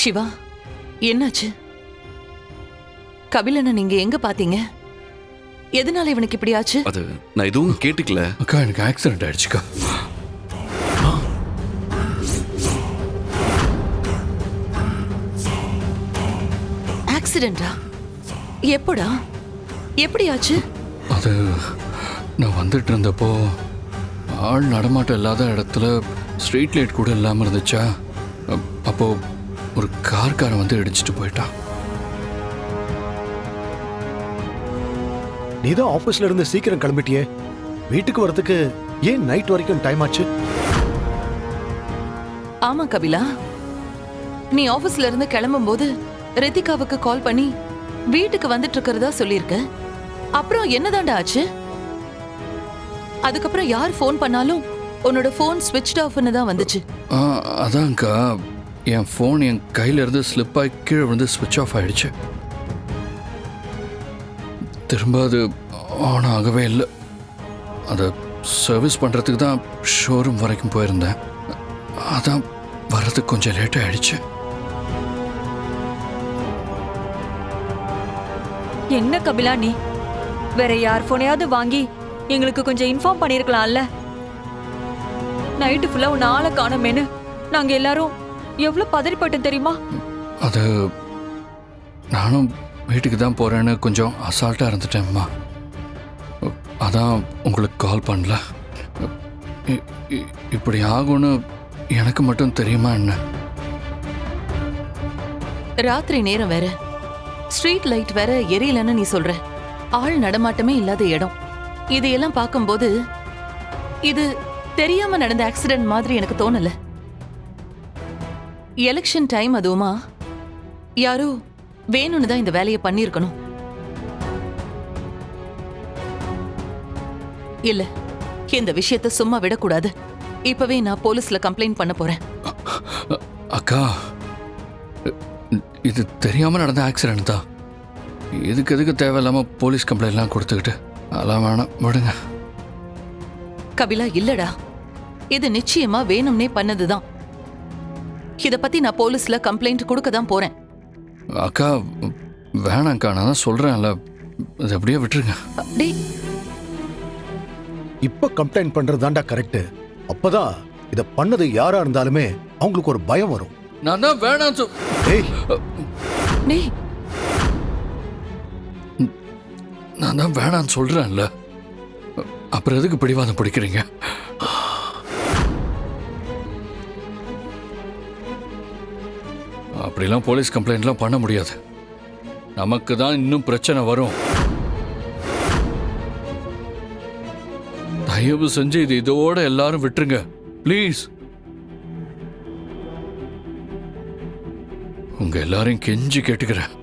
சிவா, என்னாச்சு? கபிலனை நீங்க எங்க பாத்தீங்க? எதனால இவனுக்கு இப்படி ஆச்சு? அது நான் எதுவும் கேட்டுக்கல. அக்கா, எனக்கு ஆக்சிடென்ட் ஆயிடுச்சுக்கா. ஆக்சிடென்டா? எப்படா? எப்படி ஆச்சு? அது நான் வந்துட்டு இருந்தப்போ ஆள் நடமாட்டம் இல்லாத இடத்துல ஸ்ட்ரீட் லைட் கூட இல்லாமல் இருந்துச்சா, அப்போ ஒரு கார்காரன் வந்து இடிச்சிட்டு போயிட்டான். நீ தான் ஆபீஸ்ல இருந்து சீக்கிரம் கிளம்பிட்டியே, வீட்டுக்கு வரதுக்கு ஏன் நைட் வரைக்கும் டைம் ஆச்சு? ஆமா கபிலா, நீ ஆபீஸ்ல இருந்து கிளம்பும் போது ரித்திகாவுக்கு கால் பண்ணி வீட்டுக்கு வந்துட்டு இருக்கிறதா சொல்லிருக்க. அப்புறம் என்னதாண்டா ஆச்சு? அதுக்கப்புறம் யார் ஃபோன் பண்ணாலும் உன்னோட ஃபோன் ஸ்விட்ச் ஆஃப்னு தான் வந்துச்சு. அதான்க்கா, என் ஃபோன் என் கையில இருந்து ஸ்லிப் ஆகி கீழே வந்து ஸ்விட்ச் ஆஃப் ஆயிடுச்சு. திரும்ப அது ஆன் ஆகவே இல்லை. அதை சர்வீஸ் பண்ணுறதுக்கு தான் ஷோரூம் வரைக்கும் போயிருந்தேன். அதான் வர்றதுக்கு கொஞ்சம் லேட் ஆயிடுச்சு. என்ன கபிலா, நீ வேற யார் போனையாவது வாங்கி எங்களுக்கு கொஞ்சம் இன்ஃபார்ம் பண்ணிருக்கலாம்ல? நைட்டு ஃபுல்லா உன் ஆளை காணோமேனு நாங்க எல்லாரும் எவ்வளவு பதறிப்பட்டோம் தெரியுமா? அது நானும் வீட்டுக்கு தான் போறேன்னு கொஞ்சம் அசால்ட்டா இருந்துட்டேன்மா. அதான் உங்களுக்கு கால் பண்ணல. இப்படி ஆகும்னு எனக்கு மட்டும் தெரியுமா என்ன? ராத்திரி நேரம் வேற, ஸ்ட்ரீட் லைட் வேற எரியலன்னு நீ சொல்ற. ஆள் நடமாட்டமே இல்லாத இடம். இதையெல்லாம் பார்க்கும்போது இது தெரியாம நடந்த ஆக்சிடென்ட் மாதிரி எனக்கு தோணல. எலெக்ஷன் டைம் அதுவுமா, யாரோ வேணும்னு தான் இந்த வேலையை பண்ணிருக்கணும். இல்ல, இந்த விஷயத்தை சும்மா விடக்கூடாது. இப்பவே நான் போலீஸ்ல கம்ப்ளைண்ட் பண்ண போறேன். அக்கா, இது தெரியாம நடந்த ஆக்சிடென்ட் தான். எதுக்கு தேவையில்லாம போலீஸ் கம்ப்ளைண்ட்லாம் கொடுத்துக்கிட்டு அதெல்லாம் வேணாம், விடுங்க. கபிலா, இல்லடா, இது நிச்சயமா வேணும்னே பண்ணதுதான். இத பத்தி நான் போலீஸ்ல கம்ப்ளைண்ட் கொடுக்க தான் போறேன். அக்கா வேணாம்க்கா, நான் தான் சொல்றேன்ல, இது அப்படியே விட்டுருங்க. டேய், இப்ப கம்ப்ளைண்ட் பண்றது தான்டா கரெக்ட். அப்பதான் இத பண்ணது யாரா இருந்தாலுமே அவங்களுக்கு ஒரு பயம் வரும். நான் தான் வேணாம் டேய், டேய், நான் தான் வேணான்னு சொல்றேன்ல, அப்புறம் எதுக்கு பிடிவாதம் பிடிக்கிறீங்க? அப்படிலாம் போலீஸ் கம்ப்ளைண்ட்லாம் பண்ண முடியாது. நமக்கு தான் இன்னும் பிரச்சனை வரும். தயவு செஞ்சு இது இதோட எல்லாரும் விட்டுருங்க ப்ளீஸ். உங்க எல்லாரையும் கெஞ்சி கேட்டுக்கிறேன்.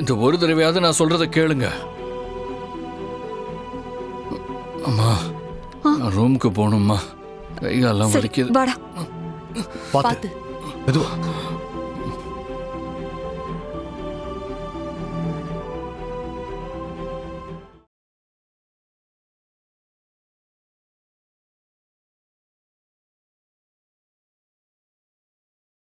இந்த ஒரு தடவையாவது நான் சொல்றத கேளுங்க. அம்மா, ரூமுக்கு போகணும்மா, கைகாலெல்லாம் வலிக்குது. வாடா. பாத்து மெதுவா.